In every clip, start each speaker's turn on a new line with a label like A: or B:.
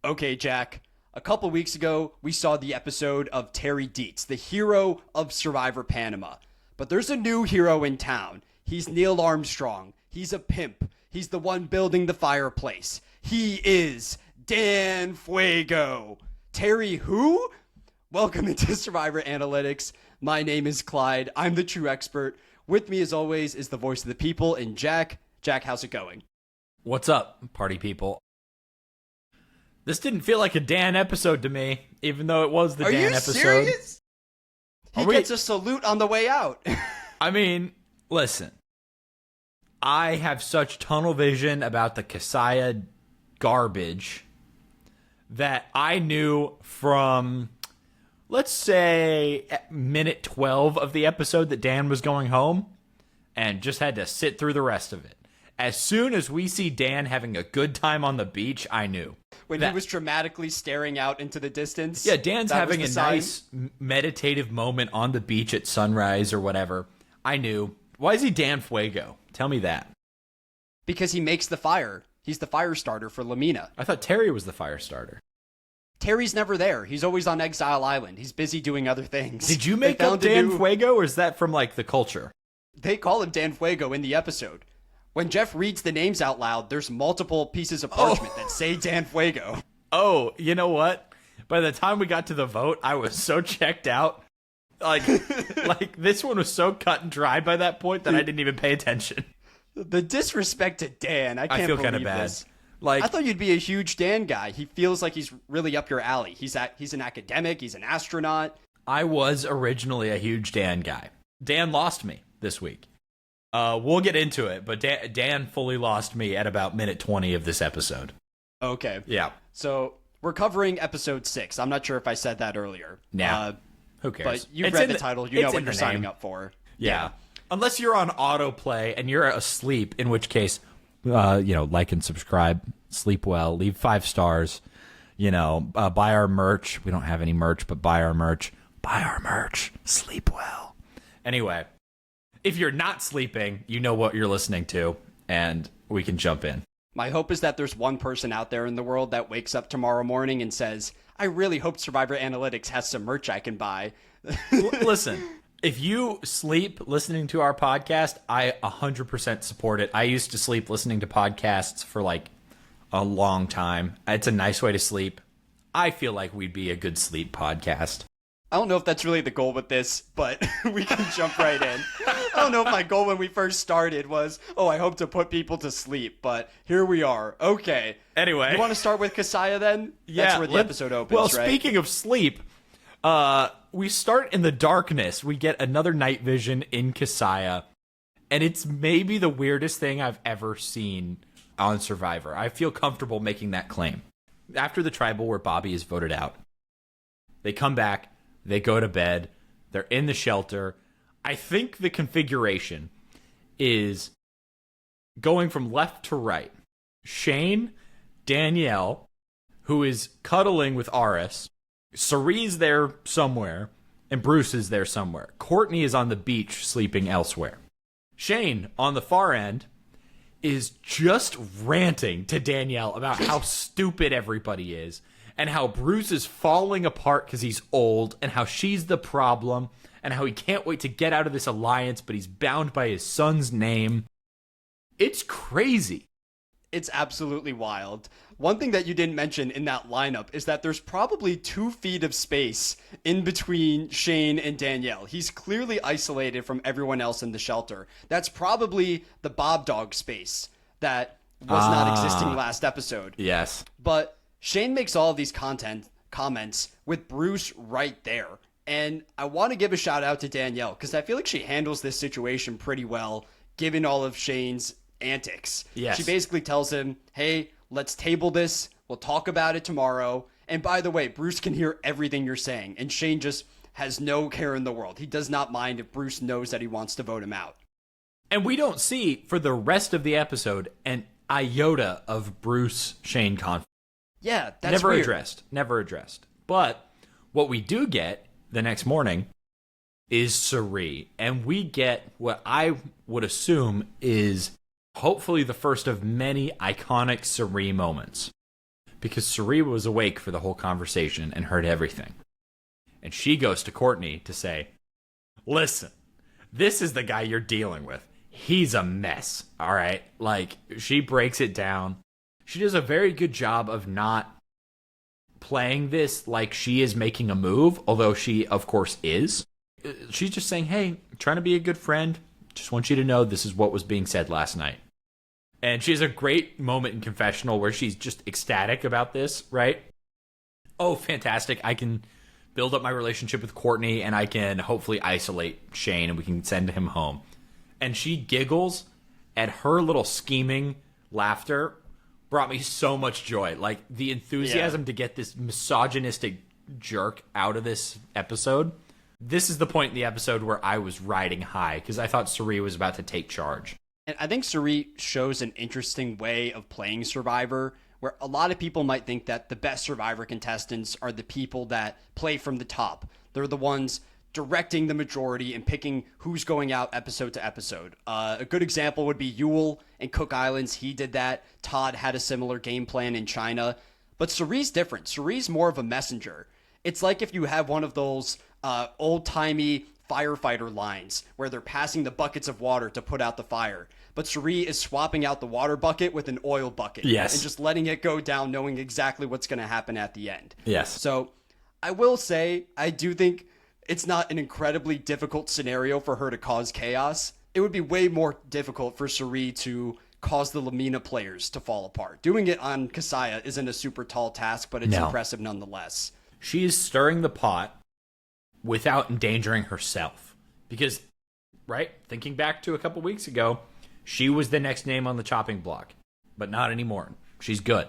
A: Okay, Jack. A couple weeks ago, we saw the episode of Terry Dietz, the hero of Survivor Panama. But there's a new hero in town. He's Neil Armstrong. He's a pimp. He's the one building the fireplace. He is Dan Fuego. Terry who? Welcome into Survivor Analytics. My name is Clyde. I'm the true expert. With me, as always, is the voice of the people and Jack. Jack, how's it going?
B: What's up, party people? This didn't feel like a Dan episode to me, even though it was the Dan episode.
A: Are you serious? He gets a salute on the way out.
B: I mean, listen. I have such tunnel vision about the Kasaya garbage that I knew from, let's say, at minute 12 of the episode that Dan was going home and just had to sit through the rest of it. As soon as we see Dan having a good time on the beach, I knew.
A: When he was dramatically staring out into the distance.
B: Yeah, Dan's having a nice meditative moment on the beach at sunrise or whatever. I knew. Why is he Dan Fuego? Tell me that.
A: Because he makes the fire. He's the fire starter for Lamina.
B: I thought Terry was the fire starter.
A: Terry's never there. He's always on Exile Island. He's busy doing other things.
B: Did you make up Dan Fuego, or is that from, like, the culture?
A: They call him Dan Fuego in the episode. When Jeff reads the names out loud, there's multiple pieces of parchment that say Dan Fuego.
B: Oh, you know what? By the time we got to the vote, I was so checked out. Like this one was so cut and dry by that point that I didn't even pay attention.
A: The disrespect to Dan, I can't
B: feel
A: believe
B: kind of bad.
A: this.
B: Like,
A: I thought you'd be a huge Dan guy. He feels like he's really up your alley. He's an academic. He's an astronaut.
B: I was originally a huge Dan guy. Dan lost me this week. We'll get into it, but Dan fully lost me at about minute 20 of this episode.
A: Okay.
B: Yeah.
A: So we're covering episode 6. I'm not sure if I said that earlier.
B: Nah. Who cares?
A: But you've read the title. You know what you're signing up for.
B: Yeah. Unless you're on autoplay and you're asleep, in which case, like and subscribe, sleep well, leave 5 stars, buy our merch. We don't have any merch, but buy our merch. Buy our merch. Sleep well. Anyway. If you're not sleeping, you know what you're listening to, and we can jump in.
A: My hope is that there's one person out there in the world that wakes up tomorrow morning and says, I really hope Survivor Analytics has some merch I can buy.
B: Listen, if you sleep listening to our podcast, I 100% support it. I used to sleep listening to podcasts for like a long time. It's a nice way to sleep. I feel like we'd be a good sleep podcast.
A: I don't know if that's really the goal with this, but we can jump right in. I don't know if my goal when we first started was, I hope to put people to sleep, but here we are. Okay.
B: Anyway.
A: You want to start with Kasaya then?
B: Yeah.
A: That's where the episode opens,
B: well,
A: right?
B: Speaking of sleep, we start in the darkness. We get another night vision in Kasaya, and it's maybe the weirdest thing I've ever seen on Survivor. I feel comfortable making that claim. After the tribal where Bobby is voted out, they come back. They go to bed. They're in the shelter. I think the configuration is going from left to right. Shane, Danielle, who is cuddling with Aris, Cerie's there somewhere, and Bruce is there somewhere. Courtney is on the beach sleeping elsewhere. Shane, on the far end, is just ranting to Danielle about how stupid everybody is, and how Bruce is falling apart because he's old, and how she's the problem, and how he can't wait to get out of this alliance, but he's bound by his son's name. It's crazy.
A: It's absolutely wild. One thing that you didn't mention in that lineup is that there's probably 2 feet of space in between Shane and Danielle. He's clearly isolated from everyone else in the shelter. That's probably the Bob Dog space that was not existing last episode.
B: Yes.
A: But Shane makes all of these comments with Bruce right there. And I want to give a shout out to Danielle because I feel like she handles this situation pretty well, given all of Shane's antics.
B: Yes.
A: She basically tells him, hey, let's table this. We'll talk about it tomorrow. And by the way, Bruce can hear everything you're saying. And Shane just has no care in the world. He does not mind if Bruce knows that he wants to vote him out.
B: And we don't see, for the rest of the episode, an iota of Bruce-Shane conflict.
A: Yeah, that's weird.
B: Never addressed. But what we do get the next morning is Cirie. And we get what I would assume is hopefully the first of many iconic Cirie moments. because Suri was awake for the whole conversation and heard everything. And she goes to Courtney to say, listen, this is the guy you're dealing with. He's a mess, all right? Like, she breaks it down. She does a very good job of not playing this like she is making a move, although she, of course, is. She's just saying, hey, trying to be a good friend. Just want you to know this is what was being said last night. And she has a great moment in confessional where she's just ecstatic about this, right? Oh, fantastic. I can build up my relationship with Courtney and I can hopefully isolate Shane and we can send him home. And she giggles at her little scheming laughter brought me so much joy. Like, the enthusiasm to get this misogynistic jerk out of this episode. This is the point in the episode where I was riding high because I thought Suri was about to take charge.
A: And I think Suri shows an interesting way of playing Survivor, where a lot of people might think that the best Survivor contestants are the people that play from the top. They're the ones directing the majority and picking who's going out episode to episode. A good example would be Yule in Cook Islands. He did that. Todd had a similar game plan in China. But Suri's different. Suri's more of a messenger. It's like if you have one of those old-timey firefighter lines where they're passing the buckets of water to put out the fire. But Suri is swapping out the water bucket with an oil bucket.
B: Yes.
A: And just letting it go down, knowing exactly what's going to happen at the end.
B: Yes.
A: So I will say, I do think it's not an incredibly difficult scenario for her to cause chaos. It would be way more difficult for Suri to cause the Lamina players to fall apart. Doing it on Kasaya isn't a super tall task, but it's impressive nonetheless.
B: She is stirring the pot without endangering herself. Because, right, thinking back to a couple weeks ago, she was the next name on the chopping block. But not anymore. She's good.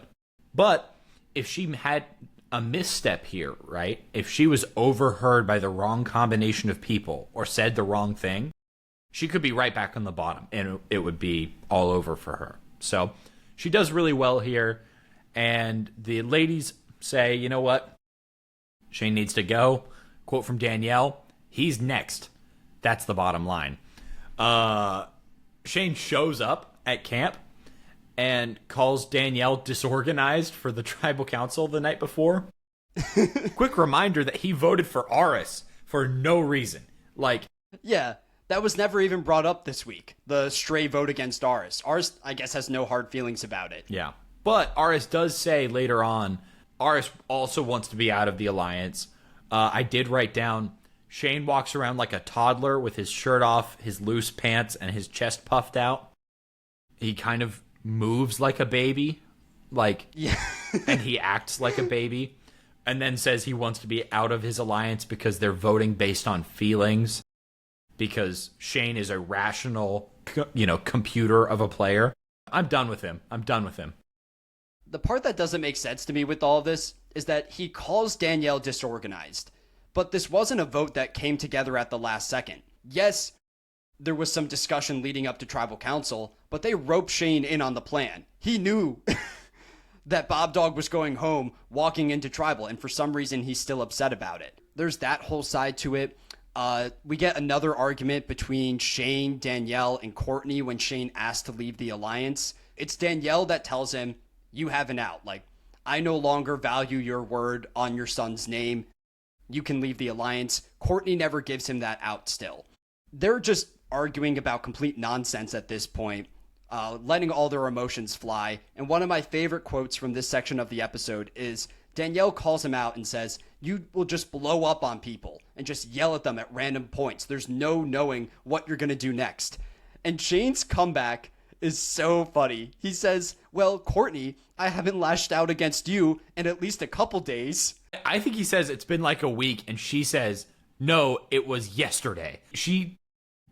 B: But if she had a misstep here, right? If she was overheard by the wrong combination of people or said the wrong thing, she could be right back on the bottom and it would be all over for her. So she does really well here. And the ladies say, you know what? Shane needs to go. Quote from Danielle, he's next. That's the bottom line. Shane shows up at camp and calls Danielle disorganized for the tribal council the night before. Quick reminder that he voted for Aris for no reason.
A: Yeah, that was never even brought up this week. The stray vote against Aris. Aris, I guess, has no hard feelings about it.
B: Yeah. But Aris does say later on, Aris also wants to be out of the alliance. I did write down, Shane walks around like a toddler with his shirt off, his loose pants, and his chest puffed out. He kind of moves like a baby, and he acts like a baby, and then says he wants to be out of his alliance because they're voting based on feelings, because Shane is a rational, computer of a player. I'm done with him.
A: The part that doesn't make sense to me with all of this is that he calls Danielle disorganized, but this wasn't a vote that came together at the last second. Yes, there was some discussion leading up to tribal council, but they roped Shane in on the plan. He knew that Bob Dog was going home walking into tribal, and for some reason he's still upset about it. There's that whole side to it. We get another argument between Shane, Danielle, and Courtney when Shane asks to leave the alliance. It's Danielle that tells him, you have an out. I no longer value your word on your son's name. You can leave the alliance. Courtney never gives him that out still. They're just arguing about complete nonsense at this point, letting all their emotions fly. And one of my favorite quotes from this section of the episode is Danielle calls him out and says, you will just blow up on people and just yell at them at random points. There's no knowing what you're going to do next. And Shane's comeback is so funny. He says, well, Courtney, I haven't lashed out against you in at least a couple days.
B: I think he says it's been like a week, and she says, no, it was yesterday. She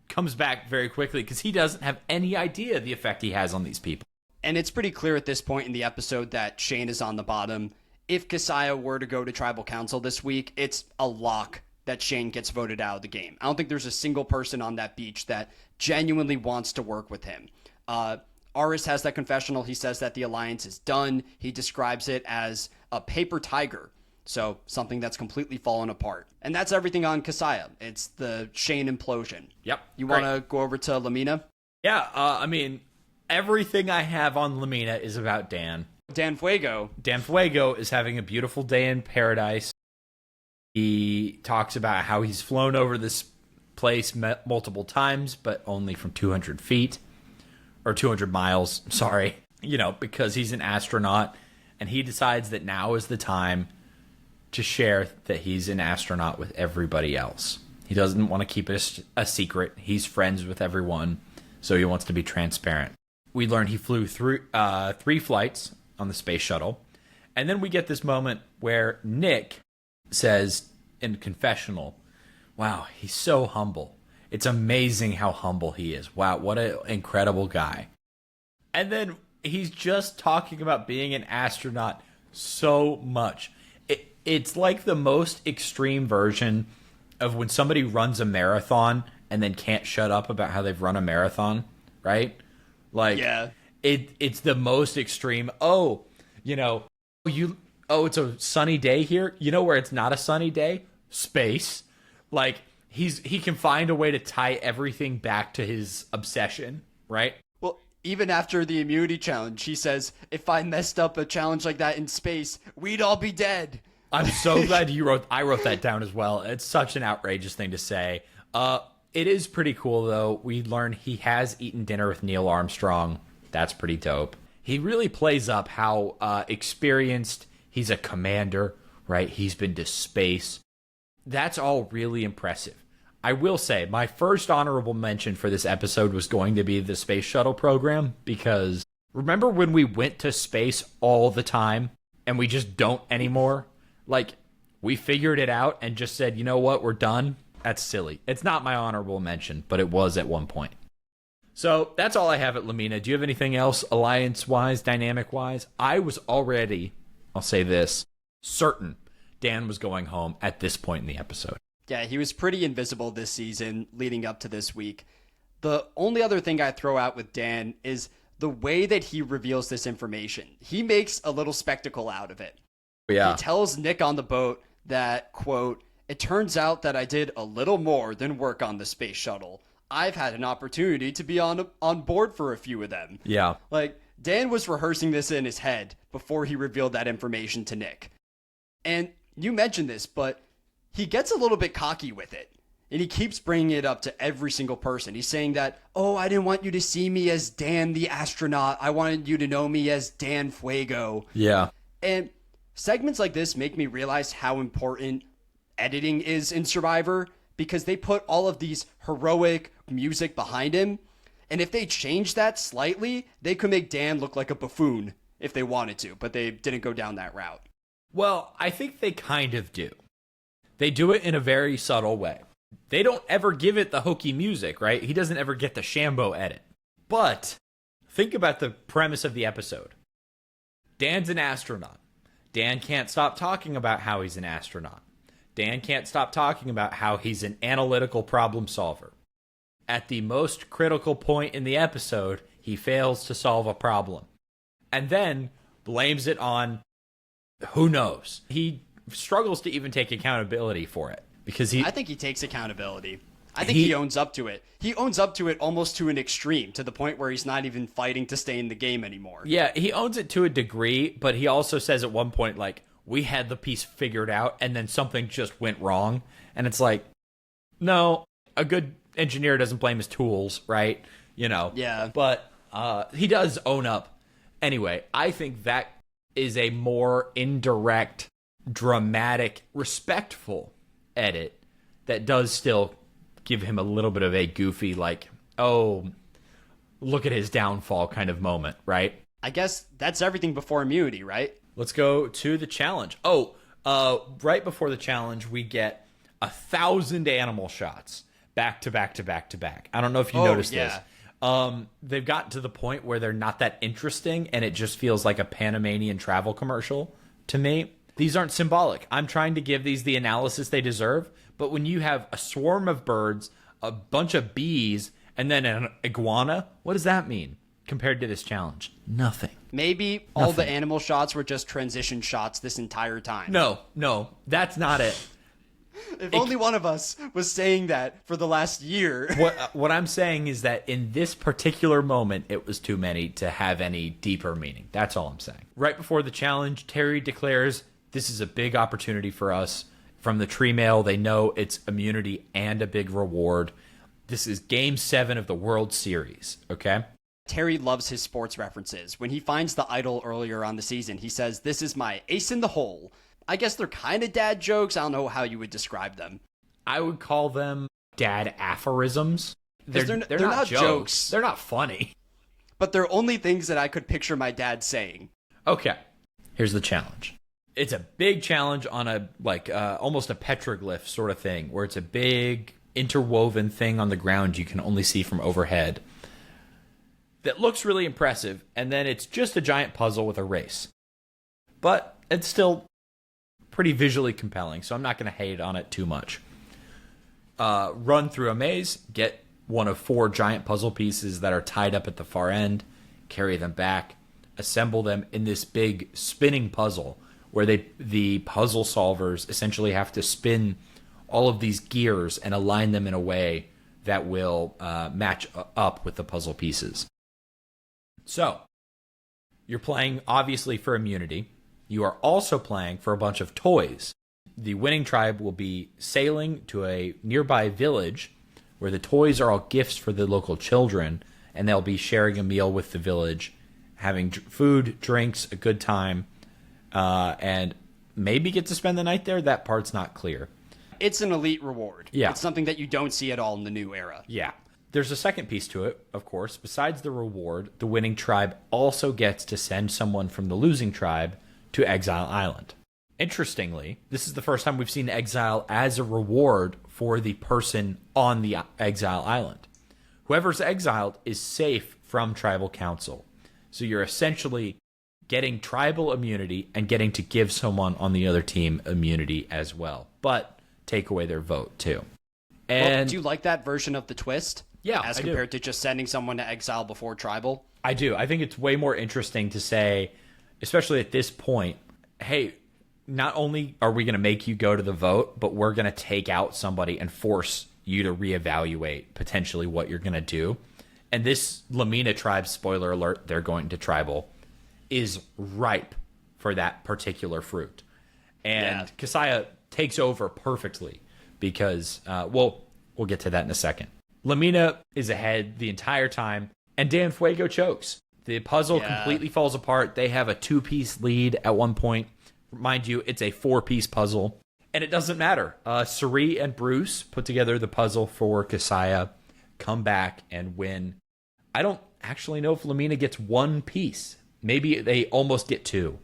B: comes back very quickly because he doesn't have any idea the effect he has on these people.
A: And it's pretty clear at this point in the episode that Shane is on the bottom. If Kasaya were to go to tribal council this week, it's a lock that Shane gets voted out of the game. I don't think there's a single person on that beach that genuinely wants to work with him. Aris has that confessional. He says that the alliance is done. He describes it as a paper tiger. So something that's completely fallen apart. And that's everything on Kasaya. It's the Shane implosion.
B: Yep.
A: You want to go over to Lamina?
B: Yeah, everything I have on Lamina is about Dan.
A: Dan Fuego.
B: Dan Fuego is having a beautiful day in paradise. He talks about how he's flown over this place multiple times, but only from 200 feet. Or 200 miles, sorry. Because he's an astronaut. And he decides that now is the time to share that he's an astronaut with everybody else. He doesn't want to keep it a secret. He's friends with everyone, so he wants to be transparent. We learn he flew through 3 flights on the space shuttle. And then we get this moment where Nick says in confessional, wow, he's so humble. It's amazing how humble he is. Wow, what an incredible guy. And then he's just talking about being an astronaut so much. It's like the most extreme version of when somebody runs a marathon and then can't shut up about how they've run a marathon, right? Like, yeah. It's the most extreme. It's a sunny day here. You know where it's not a sunny day? Space. Like, he can find a way to tie everything back to his obsession, right?
A: Well, even after the immunity challenge, he says, if I messed up a challenge like that in space, we'd all be dead.
B: I'm so glad I wrote that down as well. It's such an outrageous thing to say. It is pretty cool, though. We learn he has eaten dinner with Neil Armstrong. That's pretty dope. He really plays up how experienced he's a commander, right? He's been to space. That's all really impressive. I will say, my first honorable mention for this episode was going to be the space shuttle program, because remember when we went to space all the time and we just don't anymore? Like, we figured it out and just said, you know what, we're done? That's silly. It's not my honorable mention, but it was at one point. So that's all I have at Lamina. Do you have anything else alliance-wise, dynamic-wise? I was already, I'll say this, certain Dan was going home at this point in the episode.
A: Yeah, he was pretty invisible this season leading up to this week. The only other thing I throw out with Dan is the way that he reveals this information. He makes a little spectacle out of it. Yeah. He tells Nick on the boat that, quote, it turns out that I did a little more than work on the space shuttle. I've had an opportunity to be on board for a few of them.
B: Yeah.
A: Like, Dan was rehearsing this in his head before he revealed that information to Nick. And you mentioned this, but he gets a little bit cocky with it. And he keeps bringing it up to every single person. He's saying that, I didn't want you to see me as Dan the astronaut. I wanted you to know me as Dan Fuego.
B: Yeah.
A: And segments like this make me realize how important editing is in Survivor, because they put all of these heroic music behind him. And if they change that slightly, they could make Dan look like a buffoon if they wanted to, but they didn't go down that route.
B: Well, I think they kind of do. They do it in a very subtle way. They don't ever give it the hokey music, right? He doesn't ever get the Shambo edit. But think about the premise of the episode. Dan's an astronaut. Dan can't stop talking about how he's an astronaut. Dan can't stop talking about how he's an analytical problem solver. At the most critical point in the episode, he fails to solve a problem. And then blames it on who knows. He struggles to even take accountability for it. Because
A: I think he takes accountability. I think he owns up to it. He owns up to it almost to an extreme, to the point where he's not even fighting to stay in the game anymore.
B: Yeah, he owns it to a degree, but he also says at one point, like, we had the piece figured out, and then something just went wrong. And it's like, no, a good engineer doesn't blame his tools, right?
A: Yeah.
B: But he does own up. Anyway, I think that is a more indirect, dramatic, respectful edit that does still give him a little bit of a goofy, like, oh, look at his downfall kind of moment, right?
A: I guess that's everything before immunity, right?
B: Let's go to the challenge. Right before the challenge, we get 1,000 animal shots back to back to back to back. I don't know if you noticed this. They've gotten to the point where they're not that interesting, and it just feels like a Panamanian travel commercial to me. These aren't symbolic. I'm trying to give these the analysis they deserve, but when you have a swarm of birds, a bunch of bees, and then an iguana, what does that mean compared to this challenge? Nothing.
A: Maybe all the animal shots were just transition shots this entire time.
B: No, that's not it.
A: If only one of us was saying that for the last year.
B: What I'm saying is that in this particular moment, it was too many to have any deeper meaning. That's all I'm saying. Right before the challenge, Terry declares, this is a big opportunity for us. From the tree mail, they know it's immunity and a big reward. This is Game 7 of the World Series, okay?
A: Terry loves his sports references. When he finds the idol earlier on the season, he says, this is my ace in the hole. I guess they're kind of dad jokes. I don't know how you would describe them.
B: I would call them dad aphorisms.
A: They're not jokes.
B: They're not funny.
A: But they're only things that I could picture my dad saying.
B: Okay, here's the challenge. It's a big challenge on a almost a petroglyph sort of thing, where it's a big interwoven thing on the ground you can only see from overhead that looks really impressive, and then it's just a giant puzzle with a race. But it's still pretty visually compelling, so I'm not going to hate on it too much. Run through a maze, get one of 4 giant puzzle pieces that are tied up at the far end, carry them back, assemble them in this big spinning puzzle where the puzzle solvers essentially have to spin all of these gears and align them in a way that will match up with the puzzle pieces. So, you're playing, obviously, for immunity. You are also playing for a bunch of toys. The winning tribe will be sailing to a nearby village where the toys are all gifts for the local children, and they'll be sharing a meal with the village, having food, drinks, a good time, and maybe get to spend the night there. That part's not clear.
A: It's an elite reward.
B: Yeah.
A: It's something that you don't see at all in the new era.
B: Yeah. There's a second piece to it, of course. Besides the reward, the winning tribe also gets to send someone from the losing tribe to Exile Island. Interestingly, this is the first time we've seen exile as a reward for the person on the Exile Island. Whoever's exiled is safe from tribal council. So you're essentially getting tribal immunity and getting to give someone on the other team immunity as well. But take away their vote, too. And
A: do you like that version of the twist?
B: Yeah,
A: as compared to just sending someone to exile before tribal?
B: I do. I think it's way more interesting to say, especially at this point, hey, not only are we going to make you go to the vote, but we're going to take out somebody and force you to reevaluate potentially what you're going to do. And this Lamina tribe, spoiler alert, they're going to tribal, is ripe for that particular fruit. And Kasaya takes over perfectly because, we'll get to that in a second. Lamina is ahead the entire time, and Dan Fuego chokes. The puzzle completely falls apart. They have a 2-piece lead at one point. Mind you, it's a 4-piece puzzle, and it doesn't matter. Suri and Bruce put together the puzzle for Kasaya, come back and win. I don't actually know if Lamina gets 1 piece. Maybe they almost get 2,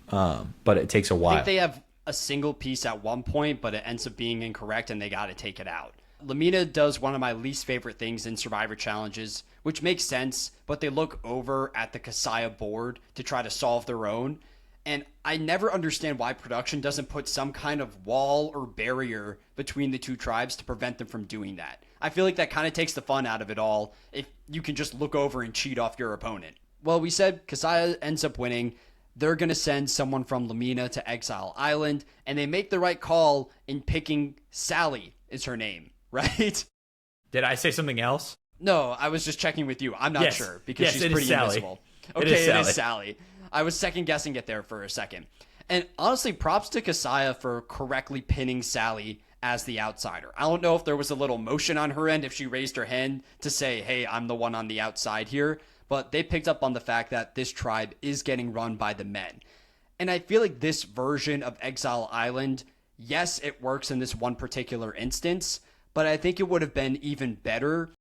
B: but it takes a while.
A: I think they have a single piece at one point, but it ends up being incorrect, and they got to take it out. Lamina does one of my least favorite things in Survivor challenges, which makes sense, but they look over at the Kasaya board to try to solve their own. And I never understand why production doesn't put some kind of wall or barrier between the two tribes to prevent them from doing that. I feel like that kind of takes the fun out of it all if you can just look over and cheat off your opponent. Well, we said Kasaya ends up winning. They're going to send someone from Lamina to Exile Island, and they make the right call in picking Sally is her name, right?
B: Did I say something else?
A: No, I was just checking with you. I'm not sure because she's pretty invisible.
B: Okay,
A: it is Sally. I was second guessing it there for a second. And honestly, props to Kasaya for correctly pinning Sally as the outsider. I don't know if there was a little motion on her end, if she raised her hand to say, hey, I'm the one on the outside here. But they picked up on the fact that this tribe is getting run by the men. And I feel like this version of Exile Island, yes, it works in this one particular instance, but I think it would have been even better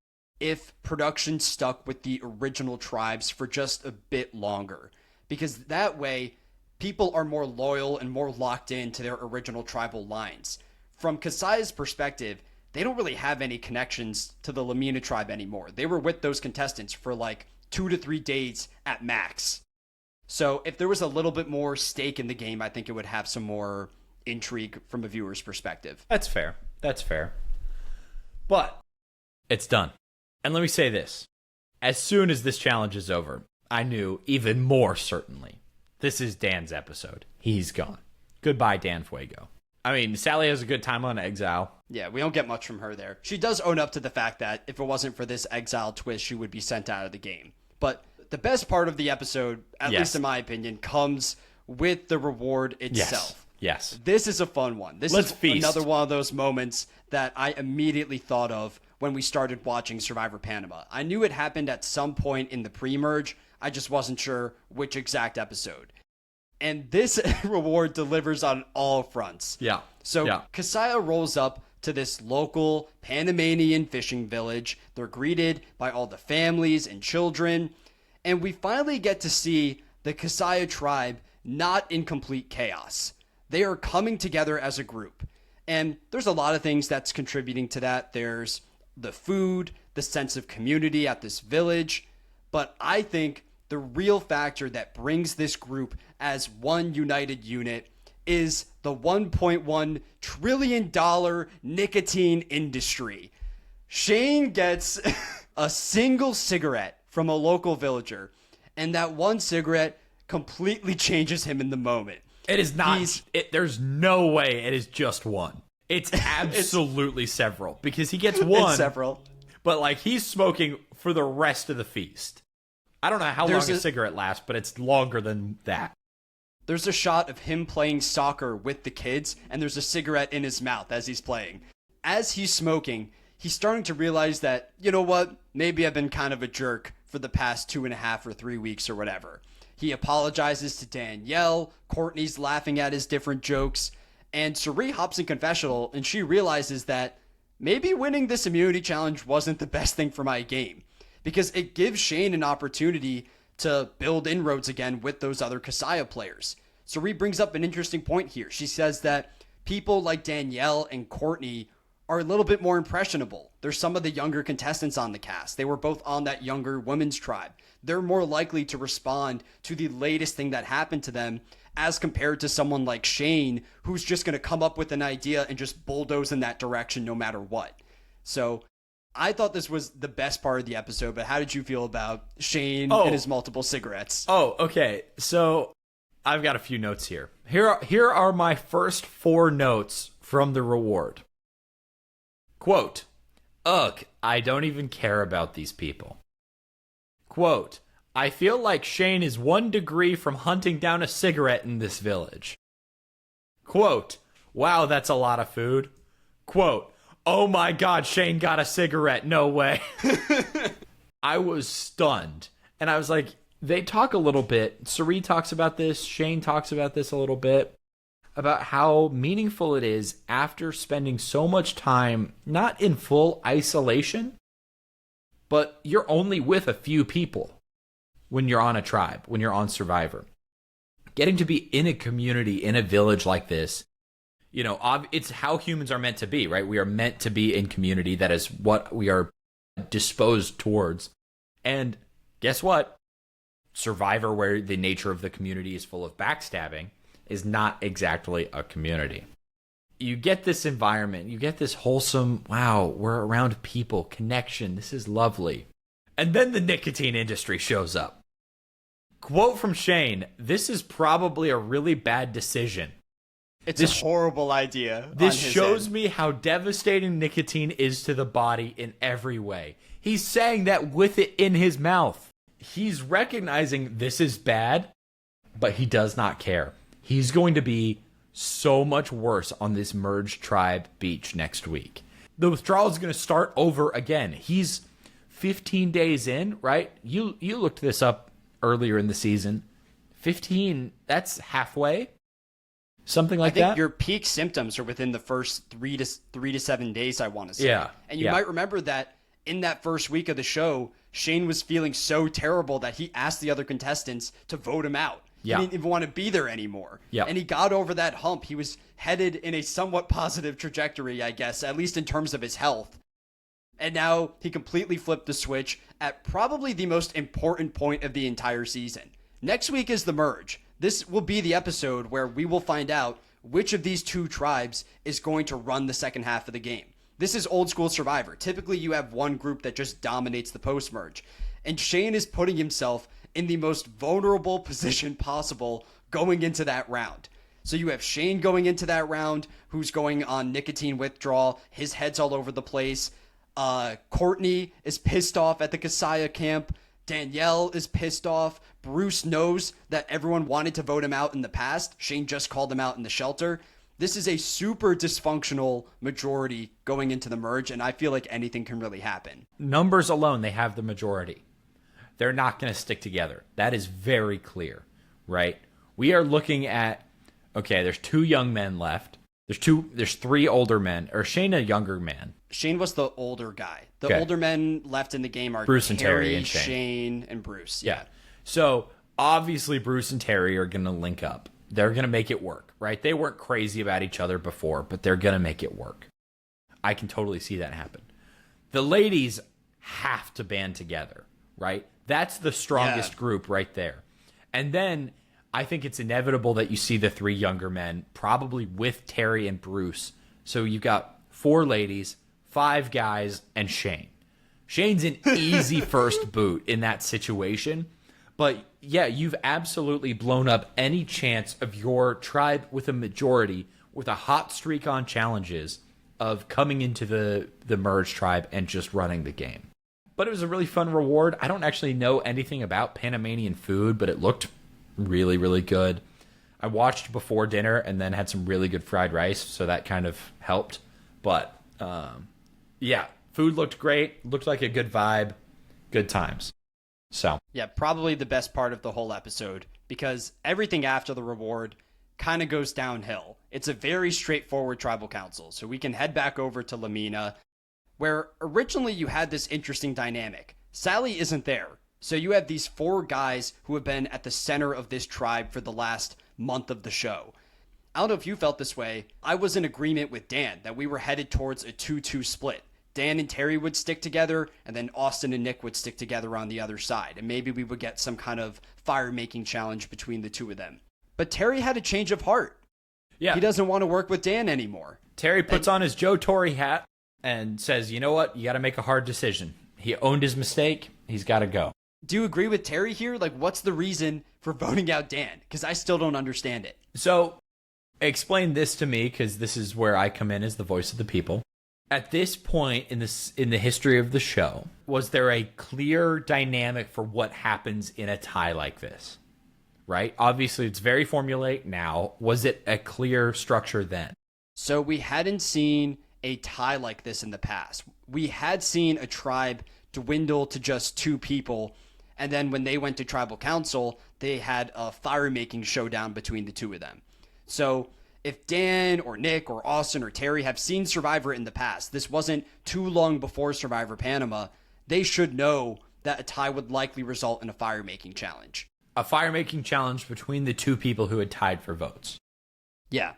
A: if production stuck with the original tribes for just a bit longer. Because that way, people are more loyal and more locked in to their original tribal lines. From Kasaya's perspective, they don't really have any connections to the Lamina tribe anymore. They were with those contestants for like 2 to 3 days at max. So if there was a little bit more stake in the game, I think it would have some more intrigue from a viewer's perspective.
B: That's fair. That's fair. But it's done. And let me say this. As soon as this challenge is over, I knew even more certainly this is Dan's episode. He's gone. Goodbye, Dan Fuego. I mean, Sally has a good time on Exile.
A: Yeah, we don't get much from her there. She does own up to the fact that if it wasn't for this exile twist, she would be sent out of the game. But the best part of the episode, at least in my opinion, comes with the reward itself.
B: Yes.
A: This is a fun one. This
B: Let's
A: is
B: feast.
A: another one of those moments that I immediately thought of when we started watching Survivor Panama. I knew it happened at some point in the pre-merge. I just wasn't sure which exact episode. And this reward delivers on all fronts.
B: Yeah.
A: So Kasaya rolls up to this local Panamanian fishing village. They're greeted by all the families and children. And we finally get to see the Kasaya tribe not in complete chaos. They are coming together as a group. And there's a lot of things that's contributing to that. There's the food, the sense of community at this village. But I think the real factor that brings this group as one united unit is the $1.1 trillion nicotine industry. Shane gets a single cigarette from a local villager, and that one cigarette completely changes him in the moment.
B: It is not. There's no way it is just one. It's absolutely several, because he gets one.
A: It's several.
B: But like, he's smoking for the rest of the feast. I don't know how long a cigarette lasts, but it's longer than that.
A: There's a shot of him playing soccer with the kids, and there's a cigarette in his mouth as he's playing. As he's smoking, he's starting to realize that, you know what, maybe I've been kind of a jerk for the past 2.5 or 3 weeks or whatever. He apologizes to Danielle, Courtney's laughing at his different jokes, and Cirie hops in confessional, and she realizes that maybe winning this immunity challenge wasn't the best thing for my game, because it gives Shane an opportunity to build inroads again with those other Kasaya players. Cirie brings up an interesting point here. She says that people like Danielle and Courtney are a little bit more impressionable. They're some of the younger contestants on the cast. They were both on that younger women's tribe. They're more likely to respond to the latest thing that happened to them as compared to someone like Shane, who's just going to come up with an idea and just bulldoze in that direction no matter what. So I thought this was the best part of the episode, but how did you feel about Shane and his multiple cigarettes?
B: Oh, okay. So I've got a few notes here. Here are my first 4 notes from the reward. Quote, "Ugh, I don't even care about these people." Quote, "I feel like Shane is 1 degree from hunting down a cigarette in this village." Quote, "Wow, that's a lot of food." Quote, "Oh my God, Shane got a cigarette. No way." I was stunned. And I was like, they talk a little bit. Cirie talks about this. Shane talks about this a little bit. About how meaningful it is after spending so much time, not in full isolation, but you're only with a few people when you're on a tribe, when you're on Survivor. Getting to be in a community, in a village like this, you know, it's how humans are meant to be, right? We are meant to be in community. That is what we are disposed towards. And guess what? Survivor, where the nature of the community is full of backstabbing, is not exactly a community. You get this environment, you get this wholesome, wow, we're around people, connection, this is lovely. And then the nicotine industry shows up. Quote from Shane, "This is probably a really bad decision."
A: It's a horrible idea.
B: This shows me how devastating nicotine is to the body in every way. He's saying that with it in his mouth. He's recognizing this is bad, but he does not care. He's going to be so much worse on this merged tribe beach next week. The withdrawal is going to start over again. He's 15 days in, right? You looked this up earlier in the season. 15, that's halfway. Something like that.
A: I think your peak symptoms are within the first 3 to 7 days, I want to say.
B: Yeah.
A: And you might remember that in that first week of the show, Shane was feeling so terrible that he asked the other contestants to vote him out.
B: Yeah.
A: He didn't even want to be there anymore.
B: Yeah.
A: And he got over that hump. He was headed in a somewhat positive trajectory, I guess, at least in terms of his health. And now he completely flipped the switch at probably the most important point of the entire season. Next week is the merge. This will be the episode where we will find out which of these 2 tribes is going to run the second half of the game. This is old school Survivor. Typically, you have one group that just dominates the post-merge. And Shane is putting himself in the most vulnerable position possible going into that round. So you have Shane going into that round, who's going on nicotine withdrawal. His head's all over the place. Courtney is pissed off at the Kasaya camp. Danielle is pissed off. Bruce knows that everyone wanted to vote him out in the past. Shane just called him out in the shelter. This is a super dysfunctional majority going into the merge, and I feel like anything can really happen.
B: Numbers alone, they have the majority. They're not going to stick together. That is very clear, right? We are looking at, okay, there's 2 young men left. There's 3 older men, or Shane a younger man.
A: Shane was the older guy. The
B: Okay.
A: older men left in the game are
B: Bruce and Terry and
A: Shane and Bruce.
B: Yeah. So obviously Bruce and Terry are going to link up. They're going to make it work, right? They weren't crazy about each other before, but they're going to make it work. I can totally see that happen. The ladies have to band together, right? That's the strongest group right there. And then I think it's inevitable that you see the 3 younger men, probably with Terry and Bruce. So you've got 4 ladies, 5 guys, and Shane. Shane's an easy first boot in that situation. But yeah, you've absolutely blown up any chance of your tribe with a majority, with a hot streak on challenges, of coming into the merge tribe and just running the game. But it was a really fun reward. I don't actually know anything about Panamanian food, but it looked really, really good. I watched before dinner and then had some really good fried rice, so that kind of helped. But yeah, food looked great. Looked like a good vibe. Good times. So
A: yeah, probably the best part of the whole episode, because everything after the reward kind of goes downhill. It's a very straightforward tribal council, so we can head back over to Lamina, where originally you had this interesting dynamic. Sally isn't there, so you have these 4 guys who have been at the center of this tribe for the last month of the show. I don't know if you felt this way. I was in agreement with Dan that we were headed towards a 2-2 split. Dan and Terry would stick together, and then Austin and Nick would stick together on the other side, and maybe we would get some kind of fire-making challenge between the 2 of them. But Terry had a change of heart.
B: yeah,
A: He doesn't want to work with Dan anymore.
B: Terry puts on his Joe Torre hat and says, you know what? You got to make a hard decision. He owned his mistake. He's got to go.
A: Do you agree with Terry here? Like, what's the reason for voting out Dan? Because I still don't understand it.
B: So explain this to me, because this is where I come in as the voice of the people. At this point in the history of the show, was there a clear dynamic for what happens in a tie like this? Right? Obviously, it's very formulaic now. Was it a clear structure then?
A: So we hadn't seen a tie like this in the past. We had seen a tribe dwindle to just 2 people, and then when they went to tribal council, they had a fire-making showdown between the 2 of them. So if Dan or Nick or Austin or Terry have seen Survivor in the past, this wasn't too long before Survivor Panama, they should know that a tie would likely result in a fire-making challenge.
B: A fire-making challenge between the 2 people who had tied for votes.
A: Yeah.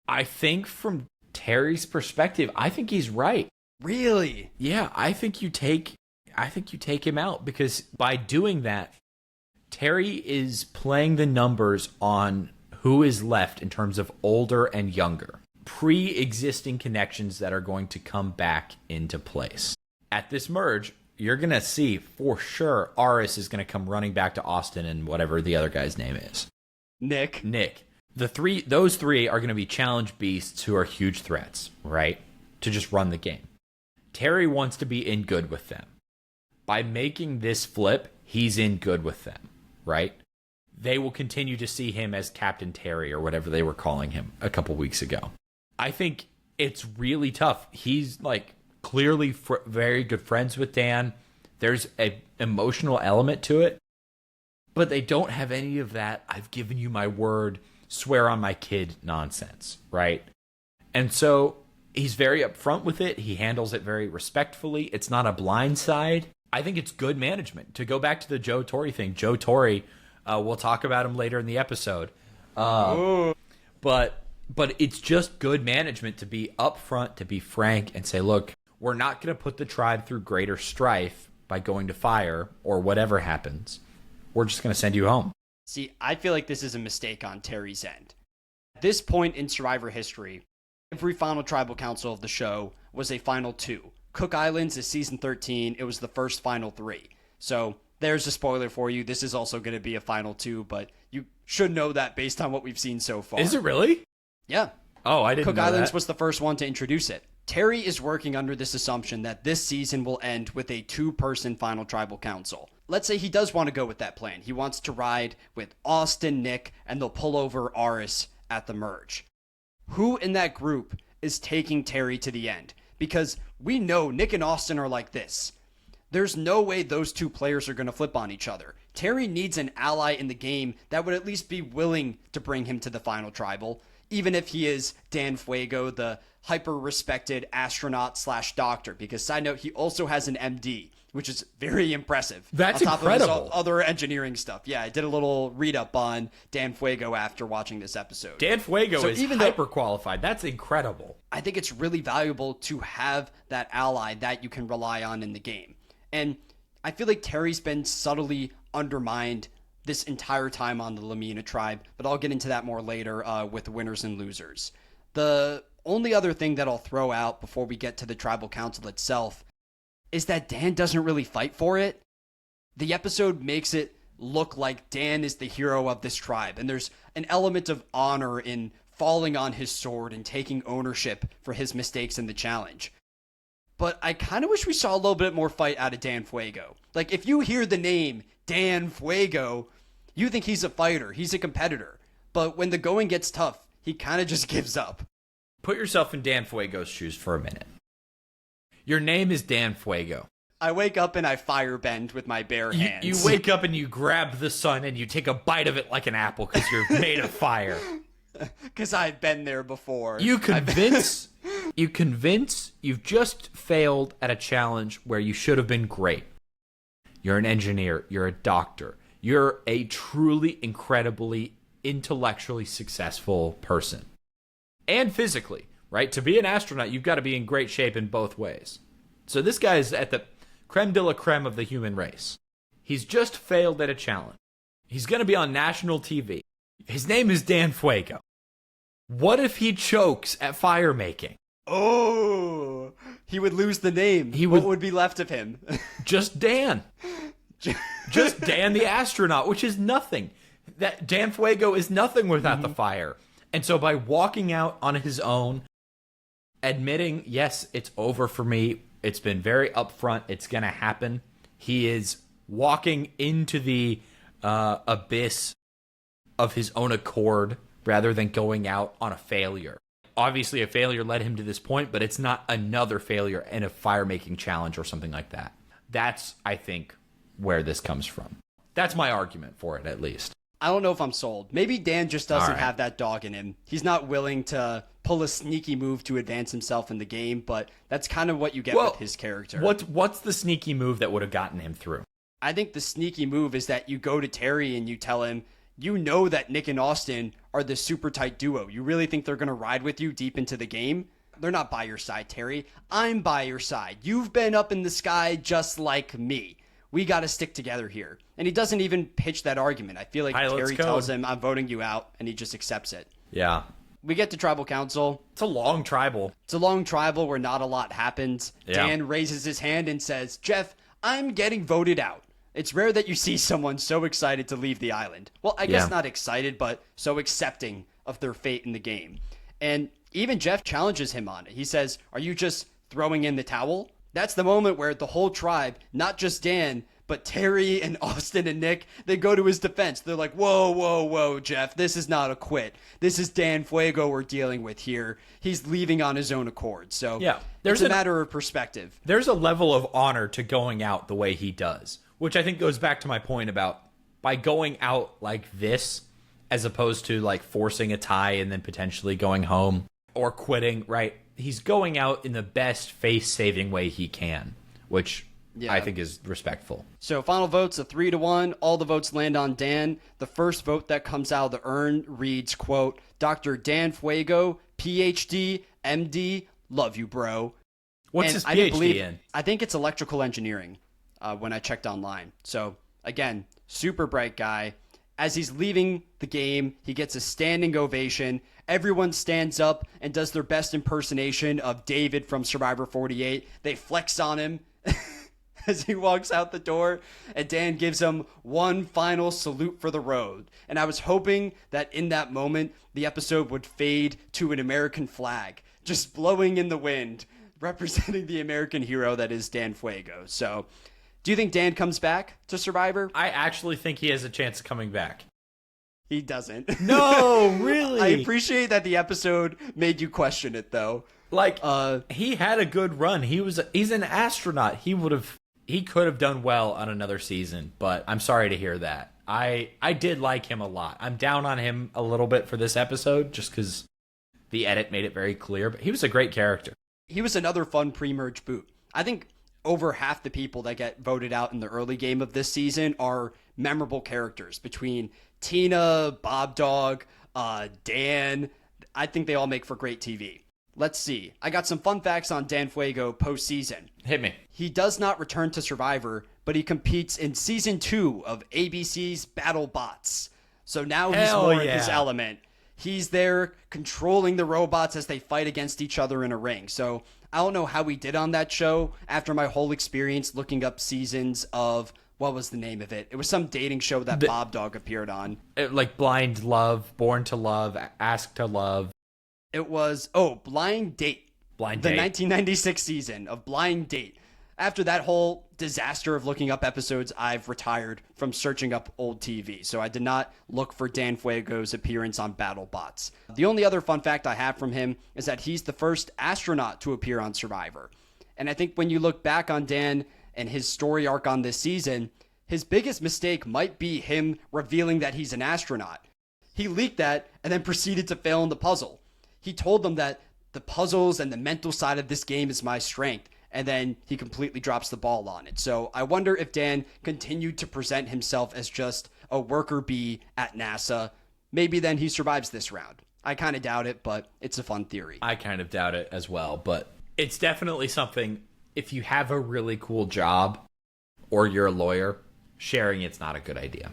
B: I think from Terry's perspective, I think he's right.
A: Really?
B: Yeah, I think you take him out, because by doing that, Terry is playing the numbers on who is left in terms of older and younger, pre-existing connections that are going to come back into place. At this merge, you're going to see for sure Aris is going to come running back to Austin and whatever the other guy's name is.
A: Nick.
B: Those 3 are going to be challenge beasts who are huge threats, right? To just run the game. Terry wants to be in good with them. By making this flip, he's in good with them, right? They will continue to see him as Captain Terry or whatever they were calling him a couple weeks ago. I think it's really tough. He's like clearly very good friends with Dan. There's an emotional element to it, but they don't have any of that I've given you my word, swear on my kid nonsense, right? And so he's very upfront with it. He handles it very respectfully. It's not a blind side. I think it's good management. To go back to the Joe Torre thing, Joe Torre, we'll talk about him later in the episode. But it's just good management to be upfront, to be frank, and say, look, we're not going to put the tribe through greater strife by going to fire or whatever happens. We're just going to send you home.
A: See, I feel like this is a mistake on Terry's end. At this point in Survivor history, every final tribal council of the show was a final 2. Cook Islands is season 13. It was the first final 3. So there's a spoiler for you. This is also going to be a final 2, but should know that based on what we've seen so far.
B: Is it really?
A: Yeah.
B: Oh, I didn't
A: Cook
B: know
A: Islands
B: that.
A: was the first one to introduce it. Terry is working under this assumption that this season will end with a 2-person final tribal council. Let's say he does want to go with that plan. He wants to ride with Austin, Nick, and they'll pull over Aris at the merge. Who in that group is taking Terry to the end? Because we know Nick and Austin are like this. There's no way those two players are going to flip on each other. Terry needs an ally in the game that would at least be willing to bring him to the final tribal, even if he is Dan Fuego, the hyper-respected astronaut/doctor. Because, side note, he also has an MD, which is very impressive.
B: That's
A: on top
B: incredible.
A: Of his other engineering stuff. Yeah, I did a little read-up on Dan Fuego after watching this episode.
B: Dan Fuego is
A: even
B: hyper-qualified. That's incredible.
A: I think it's really valuable to have that ally that you can rely on in the game. And I feel like Terry's been subtly undermined this entire time on the Lamina tribe, but I'll get into that more later with winners and losers. The only other thing that I'll throw out before we get to the tribal council itself is that Dan doesn't really fight for it. The episode makes it look like Dan is the hero of this tribe, and there's an element of honor in falling on his sword and taking ownership for his mistakes in the challenge. But I kind of wish we saw a little bit more fight out of Dan Fuego. Like, if you hear the name Dan Fuego, you think he's a fighter, he's a competitor. But when the going gets tough, he kind of just gives up.
B: Put yourself in Dan Fuego's shoes for a minute. Your name is Dan Fuego.
A: I wake up and I firebend with my bare hands.
B: You wake up and you grab the sun and you take a bite of it like an apple because you're made of fire.
A: Because I've been there before.
B: You convince you've just failed at a challenge where you should have been great. You're an engineer. You're a doctor. You're a truly, incredibly, intellectually successful person. And physically, right? To be an astronaut, you've got to be in great shape in both ways. So this guy is at the creme de la creme of the human race. He's just failed at a challenge. He's going to be on national TV. His name is Dan Fuego. What if he chokes at fire making?
A: Oh, he would lose the name. What would be left of him?
B: Just Dan. Just Dan the astronaut, which is nothing. That Dan Fuego is nothing without the fire. And so by walking out on his own, admitting, yes, it's over for me, it's been very upfront, it's going to happen, he is walking into the abyss of his own accord rather than going out on a failure. Obviously, a failure led him to this point, but it's not another failure in a fire-making challenge or something like that. That's, I think, where this comes from. That's my argument for it, at least.
A: I don't know if I'm sold. Maybe Dan just doesn't
B: right.
A: have that dog in him. He's not willing to pull a sneaky move to advance himself in the game, but that's kind of what you get with his character.
B: What's the sneaky move that would have gotten him through?
A: I think the sneaky move is that you go to Terry and you tell him, you know that Nick and Austin are the super tight duo. You really think they're going to ride with you deep into the game? They're not by your side, Terry. I'm by your side. You've been up in the sky just like me. We got to stick together here. And he doesn't even pitch that argument. I feel like Terry tells him, I'm voting you out, and he just accepts it.
B: Yeah.
A: We get to tribal council.
B: It's a long tribal.
A: It's a long tribal where not a lot happens.
B: Yeah.
A: Dan raises his hand and says, Jeff, I'm getting voted out. It's rare that you see someone so excited to leave the island. Well, I guess not excited, but so accepting of their fate in the game. And even Jeff challenges him on it. He says, are you just throwing in the towel? That's the moment where the whole tribe, not just Dan, but Terry and Austin and Nick, they go to his defense. They're like, whoa, whoa, whoa, Jeff, this is not a quit. This is Dan Fuego we're dealing with here. He's leaving on his own accord. So it's a matter of perspective.
B: There's a level of honor to going out the way he does, which I think goes back to my point about by going out like this, as opposed to like forcing a tie and then potentially going home or quitting, right? He's going out in the best face-saving way he can, which I think is respectful.
A: So final votes, a 3-1. All the votes land on Dan. The first vote that comes out of the urn reads, quote, Dr. Dan Fuego, PhD, MD, love you, bro.
B: What's his PhD in?
A: I think it's electrical engineering when I checked online. So, again, super bright guy. As he's leaving the game, he gets a standing ovation. Everyone stands up and does their best impersonation of David from Survivor 48. They flex on him. as he walks out the door, and Dan gives him one final salute for the road. And I was hoping that in that moment, the episode would fade to an American flag, just blowing in the wind, representing the American hero that is Dan Fuego. So, do you think Dan comes back to Survivor?
B: I actually think he has a chance of coming back.
A: He doesn't.
B: No, really?
A: I appreciate that the episode made you question it, though.
B: Like, he had a good run. He's an astronaut. He could have done well on another season, but I'm sorry to hear that. I did like him a lot. I'm down on him a little bit for this episode just because the edit made it very clear, but he was a great character.
A: He was another fun pre-merge boot. I think over half the people that get voted out in the early game of this season are memorable characters between Tina, Bob Dog, Dan. I think they all make for great TV. Let's see. I got some fun facts on Dan Fuego postseason.
B: Hit me.
A: He does not return to Survivor, but he competes in season 2 of ABC's Battle Bots. So now he's more in his element. He's there controlling the robots as they fight against each other in a ring. So I don't know how he did on that show after my whole experience looking up seasons of, what was the name of it? It was some dating show that Bob Dog appeared on.
B: Like Blind Love, Born to Love, Ask to Love.
A: It was, Blind Date. The 1996 season of Blind Date. After that whole disaster of looking up episodes, I've retired from searching up old TV. So I did not look for Dan Fuego's appearance on BattleBots. The only other fun fact I have from him is that he's the first astronaut to appear on Survivor. And I think when you look back on Dan and his story arc on this season, his biggest mistake might be him revealing that he's an astronaut. He leaked that and then proceeded to fail in the puzzle. He told them that the puzzles and the mental side of this game is my strength, and then he completely drops the ball on it. So I wonder if Dan continued to present himself as just a worker bee at NASA. Maybe then he survives this round. I kind of doubt it, but it's a fun theory.
B: I kind of doubt it as well, but it's definitely something. If you have a really cool job or you're a lawyer, sharing it's not a good idea.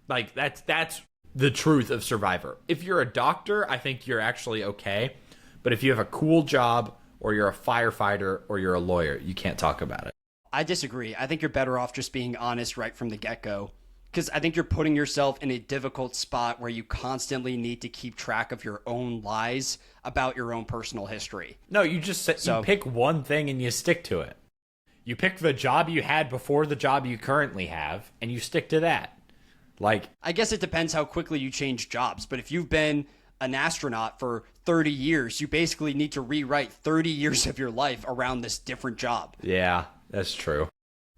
B: Like, that's the truth of Survivor. If you're a doctor, I think you're actually okay. But if you have a cool job or you're a firefighter or you're a lawyer, you can't talk about it.
A: I disagree. I think you're better off just being honest right from the get-go. Because I think you're putting yourself in a difficult spot where you constantly need to keep track of your own lies about your own personal history.
B: No, you just you pick one thing and you stick to it. You pick the job you had before the job you currently have, and you stick to that. Like,
A: I guess it depends how quickly you change jobs, but if you've been an astronaut for 30 years, you basically need to rewrite 30 years of your life around this different job.
B: Yeah, that's true.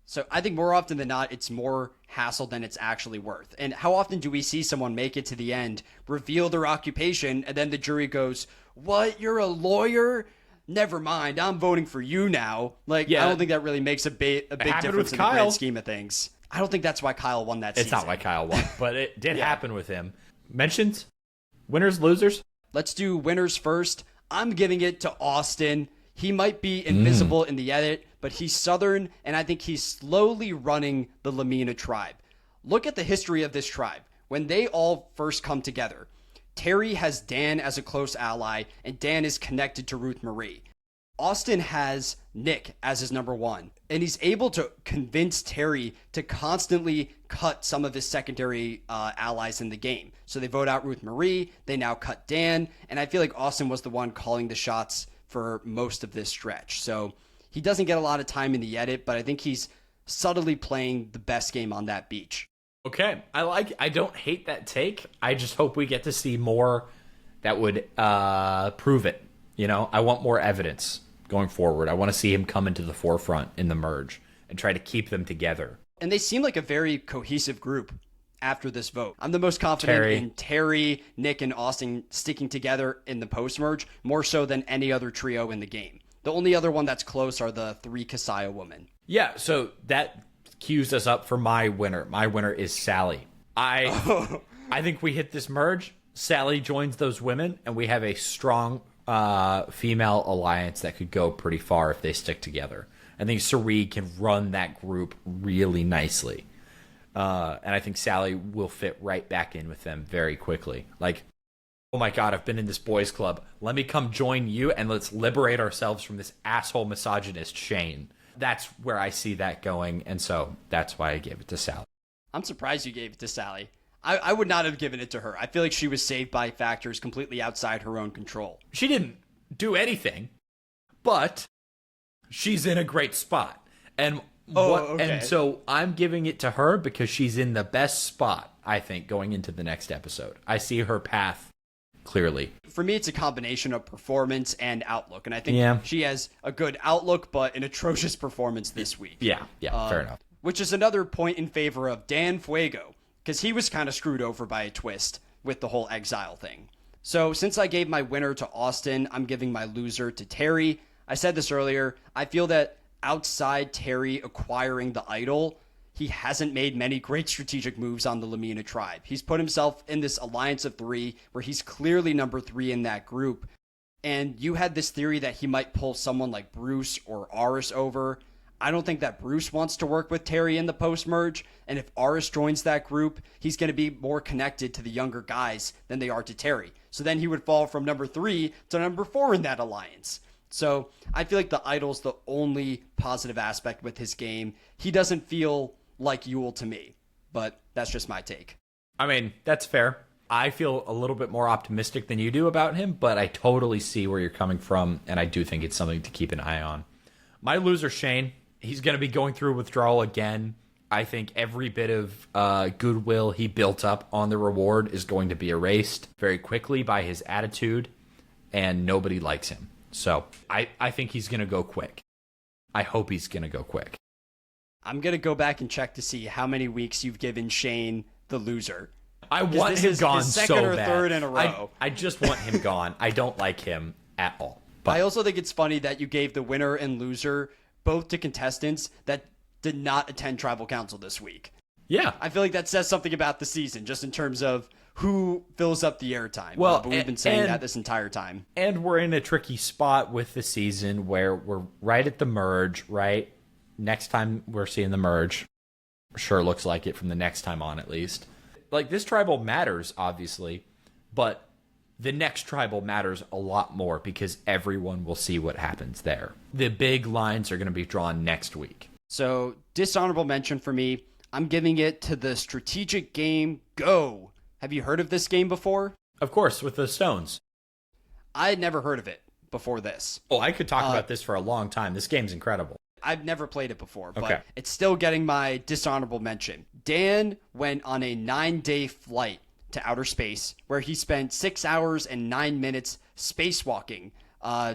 A: So I think more often than not, it's more hassle than it's actually worth. And how often do we see someone make it to the end, reveal their occupation, and then the jury goes, "What? You're a lawyer? Never mind, I'm voting for you now." Like, yeah, I don't think that really makes a big difference in the grand scheme of things. I don't think that's why Kyle won that season.
B: It's not why Kyle won, but it did happen with him. Mentions? Winners, losers?
A: Let's do winners first. I'm giving it to Austin. He might be invisible in the edit, but he's Southern, and I think he's slowly running the Lamina tribe. Look at the history of this tribe. When they all first come together, Terry has Dan as a close ally, and Dan is connected to Ruth Marie. Austin has Nick as his number one, and he's able to convince Terry to constantly cut some of his secondary allies in the game. So they vote out Ruth Marie, they now cut Dan, and I feel like Austin was the one calling the shots for most of this stretch. So he doesn't get a lot of time in the edit, but I think he's subtly playing the best game on that beach.
B: Okay, I don't hate that take. I just hope we get to see more that would prove it. You know, I want more evidence going forward. I want to see him come into the forefront in the merge and try to keep them together.
A: And they seem like a very cohesive group after this vote. I'm the most confident in Terry, Nick, and Austin sticking together in the post-merge, more so than any other trio in the game. The only other one that's close are the 3 Kasaya women.
B: Yeah, so that cues us up for my winner. My winner is Sally. I think we hit this merge. Sally joins those women, and we have a strong female alliance that could go pretty far if they stick together. I think Sari can run that group really nicely. And I think Sally will fit right back in with them very quickly. Like, oh my God, I've been in this boys club. Let me come join you and let's liberate ourselves from this asshole misogynist Shane. That's where I see that going, and so that's why I gave it to Sally.
A: I'm surprised you gave it to Sally. I would not have given it to her. I feel like she was saved by factors completely outside her own control.
B: She didn't do anything, but she's in a great spot. And and so I'm giving it to her because she's in the best spot, I think, going into the next episode. I see her path clearly.
A: For me, it's a combination of performance and outlook. And I think she has a good outlook, but an atrocious performance this week.
B: Yeah, fair enough.
A: Which is another point in favor of Dan Fuego, because he was kind of screwed over by a twist with the whole exile thing. So since I gave my winner to Austin, I'm giving my loser to Terry. I said this earlier. I feel that outside Terry acquiring the idol, he hasn't made many great strategic moves on the Lamina tribe. He's put himself in this alliance of three where he's clearly number 3 in that group. And you had this theory that he might pull someone like Bruce or Aris over. I don't think that Bruce wants to work with Terry in the post-merge, and if Aris joins that group, he's going to be more connected to the younger guys than they are to Terry. So then he would fall from number 3 to number 4 in that alliance. So I feel like the idol's the only positive aspect with his game. He doesn't feel like Yule to me, but that's just my take.
B: I mean, that's fair. I feel a little bit more optimistic than you do about him, but I totally see where you're coming from, and I do think it's something to keep an eye on. My loser, Shane, he's going to be going through withdrawal again. I think every bit of goodwill he built up on the reward is going to be erased very quickly by his attitude, and nobody likes him. So I think he's going to go quick. I hope he's going to go quick.
A: I'm going to go back and check to see how many weeks you've given Shane the loser.
B: I want him gone so bad.
A: Second or third in a row.
B: I just want him gone. I don't like him at all. But
A: I also think it's funny that you gave the winner and loser both to contestants that did not attend Tribal Council this week.
B: Yeah.
A: I feel like that says something about the season, just in terms of who fills up the airtime.
B: Well,
A: but we've been saying that this entire time.
B: And we're in a tricky spot with the season where we're right at the merge, right? Next time we're seeing the merge. Sure looks like it from the next time on, at least. Like, this tribal matters, obviously, but the next tribal matters a lot more because everyone will see what happens there. The big lines are going to be drawn next week.
A: So, dishonorable mention for me, I'm giving it to the strategic game Go. Have you heard of this game before?
B: Of course, with the stones.
A: I had never heard of it before this.
B: Oh, I could talk about this for a long time. This game's incredible.
A: I've never played it before, but it's still getting my dishonorable mention. Dan went on a 9-day flight to outer space where he spent 6 hours and 9 minutes spacewalking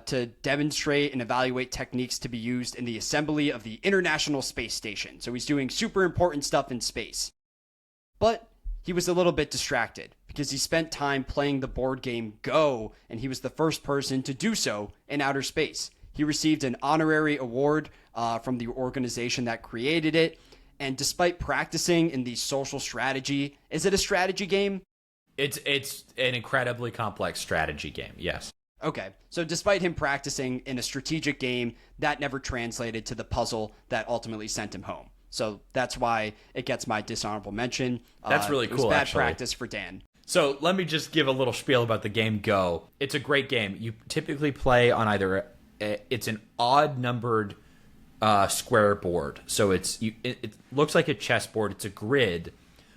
A: to demonstrate and evaluate techniques to be used in the assembly of the International Space Station. So he's doing super important stuff in space. But he was a little bit distracted because he spent time playing the board game Go, and he was the first person to do so in outer space. He received an honorary award from the organization that created it. And despite practicing in the social strategy, is it a strategy game?
B: It's an incredibly complex strategy game, yes.
A: Okay, so despite him practicing in a strategic game, that never translated to the puzzle that ultimately sent him home. So that's why it gets my dishonorable mention.
B: That's really cool,
A: It was bad
B: actually.
A: practice for Dan.
B: So let me just give a little spiel about the game Go. It's a great game. You typically play on either... It's an odd-numbered square board. So it looks like a chessboard. It's a grid.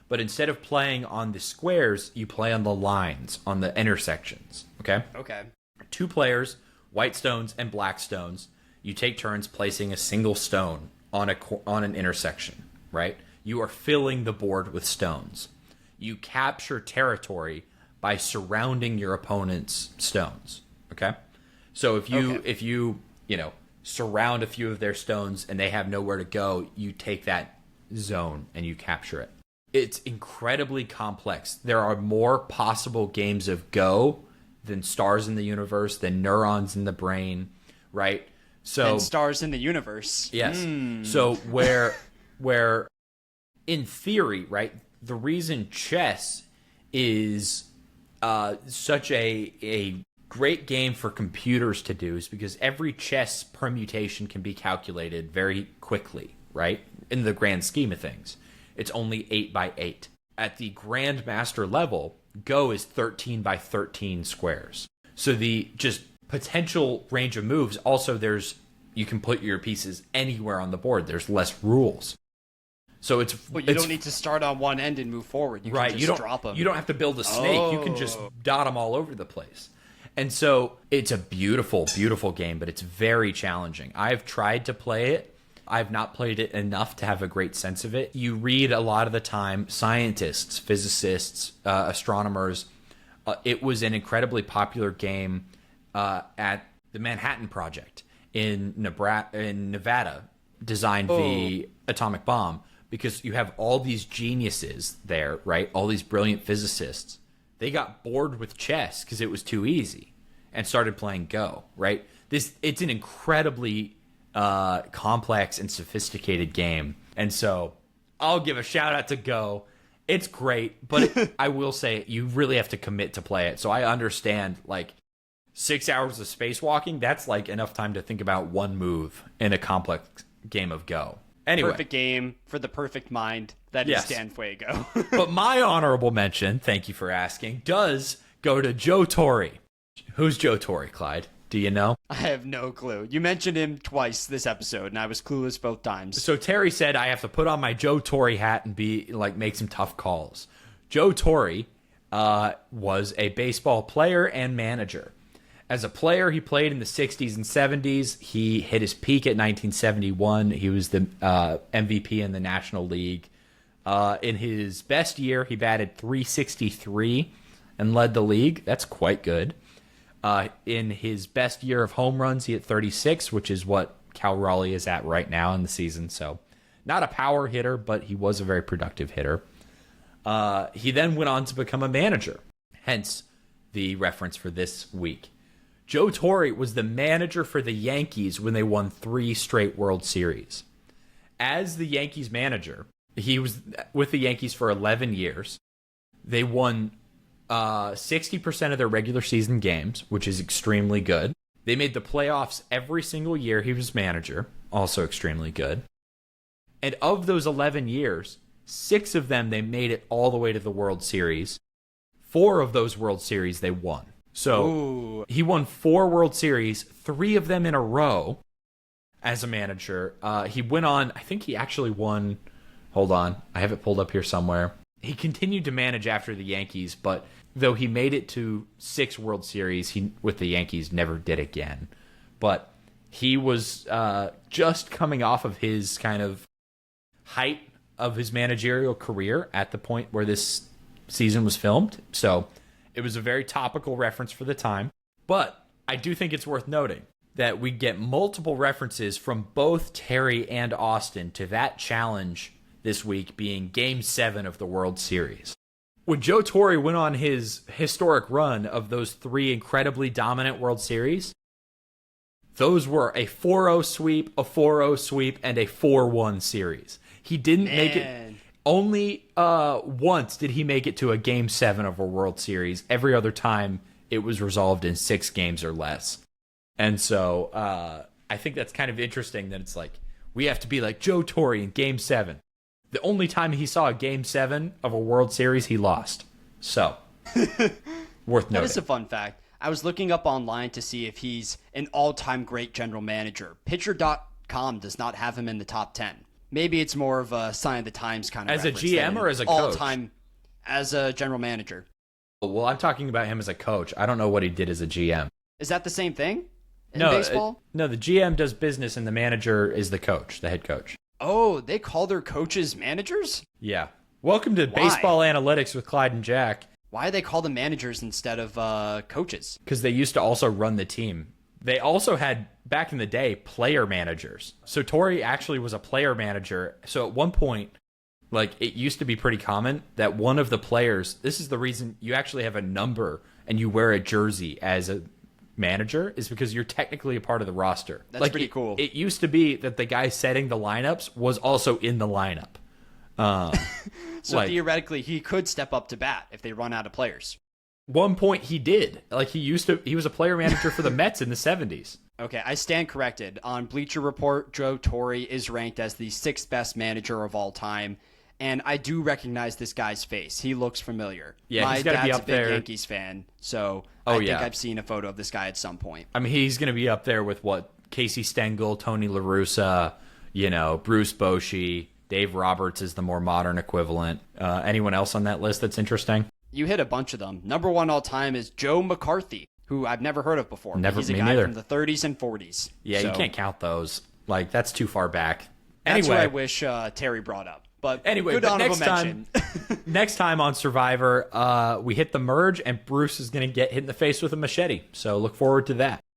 B: But instead of playing on the squares, you play on the lines, on the intersections. Okay?
A: Okay.
B: 2 players, white stones and black stones. You take turns placing a single stone on an intersection, right? You are filling the board with stones. You capture territory by surrounding your opponent's stones, okay? So if you surround a few of their stones and they have nowhere to go, you take that zone and you capture it. It's incredibly complex. There are more possible games of Go than stars in the universe, than neurons in the brain, right? So
A: and stars in the universe.
B: Yes. So where in theory, right, the reason chess is such a great game for computers to do is because every chess permutation can be calculated very quickly, right? In the grand scheme of things. It's only 8 by 8. At the grandmaster level, Go is 13 by 13 squares. So the just potential range of moves, also there's you can put your pieces anywhere on the board. There's less rules. So
A: But you don't need to start on one end and move forward. You can just drop them.
B: You don't have to build a snake. You can just dot them all over the place. And so it's a beautiful, beautiful game, but it's very challenging. I've tried to play it. I've not played it enough to have a great sense of it. You read a lot of the time, scientists, physicists, astronomers. It was an incredibly popular game at the Manhattan Project in Nevada, designed the atomic bomb, because you have all these geniuses there, right? All these brilliant physicists. They got bored with chess because it was too easy and started playing Go, right? It's an incredibly complex and sophisticated game. And so I'll give a shout out to Go. It's great, but I will say you really have to commit to play it. So I understand, like, 6 hours of spacewalking, that's like enough time to think about one move in a complex game of Go. Anyway.
A: Perfect game for the perfect mind. That is Dan Fuego.
B: But my honorable mention, thank you for asking, does go to Joe Torre. Who's Joe Torre, Clyde? Do you know?
A: I have no clue. You mentioned him twice this episode, and I was clueless both times.
B: So Terry said I have to put on my Joe Torre hat and make some tough calls. Joe Torre was a baseball player and manager. As a player, he played in the 60s and 70s. He hit his peak at 1971. He was the MVP in the National League. In his best year, he batted .363 and led the league. That's quite good. In his best year of home runs, he hit 36, which is what Cal Raleigh is at right now in the season. So not a power hitter, but he was a very productive hitter. He then went on to become a manager, hence the reference for this week. Joe Torre was the manager for the Yankees when they won 3 straight World Series. As the Yankees manager, he was with the Yankees for 11 years. They won 60% of their regular season games, which is extremely good. They made the playoffs every single year he was manager, also extremely good. And of those 11 years, 6 of them they made it all the way to the World Series. 4 of those World Series they won. So he won 4 World Series, 3 of them in a row as a manager. He went on, I think he actually won, hold on, I have it pulled up here somewhere. He continued to manage after the Yankees, but though he made it to 6 World Series, he with the Yankees never did again. But he was just coming off of his kind of height of his managerial career at the point where this season was filmed. So it was a very topical reference for the time. But I do think it's worth noting that we get multiple references from both Terry and Austin to that challenge this week being Game 7 of the World Series. When Joe Torre went on his historic run of those 3 incredibly dominant World Series, those were a 4-0 sweep, a 4-0 sweep, and a 4-1 series. He didn't make it. Only once did he make it to a Game 7 of a World Series. Every other time, it was resolved in 6 games or less. And so I think that's kind of interesting that it's like, we have to be like Joe Torre in Game 7. The only time he saw a Game 7 of a World Series, he lost. So, worth noting.
A: That is a fun fact. I was looking up online to see if he's an all-time great general manager. Pitcher.com does not have him in the top 10. Maybe it's more of a sign of the times kind of
B: as a GM or as a coach?
A: All-time as a general manager.
B: Well, I'm talking about him as a coach. I don't know what he did as a GM.
A: Is that the same thing in
B: no,
A: baseball?
B: No, the GM does business and the manager is the coach, the head coach.
A: Oh, they call their coaches managers?
B: Yeah. Welcome to Baseball Analytics with Clyde and Jack.
A: Why do they call them managers instead of coaches?
B: Because they used to also run the team. They also had, back in the day, player managers. So Torre actually was a player manager. So at one point, like, it used to be pretty common that one of the players, this is the reason you actually have a number and you wear a jersey as a manager, is because you're technically a part of the roster.
A: That's
B: like,
A: pretty cool.
B: It used to be that the guy setting the lineups was also in the lineup.
A: So theoretically, he could step up to bat if they run out of players.
B: One point he did. Like, he was a player manager for the Mets in the 70s.
A: Okay, I stand corrected. On Bleacher Report, Joe Torre is ranked as the 6th best manager of all time. And I do recognize this guy's face. He looks familiar.
B: Yeah, he's got to be up
A: a big
B: there.
A: Yankees fan, so I think I've seen a photo of this guy at some point.
B: I mean, he's going to be up there with what Casey Stengel, Tony La Russa, Bruce Bochy, Dave Roberts is the more modern equivalent. Anyone else on that list that's interesting?
A: You hit a bunch of them. Number one all time is Joe McCarthy, who I've never heard of before.
B: Never,
A: He's a
B: me
A: guy
B: neither.
A: from the 30s and 40s.
B: Yeah,
A: So
B: you can't count those. Like, that's too far back.
A: That's
B: Anyway,
A: what I wish Terry brought up. But
B: anyway,
A: good
B: but
A: honorable
B: next
A: mention.
B: time, next time on Survivor, we hit the merge, and Bruce is going to get hit in the face with a machete. So look forward to that.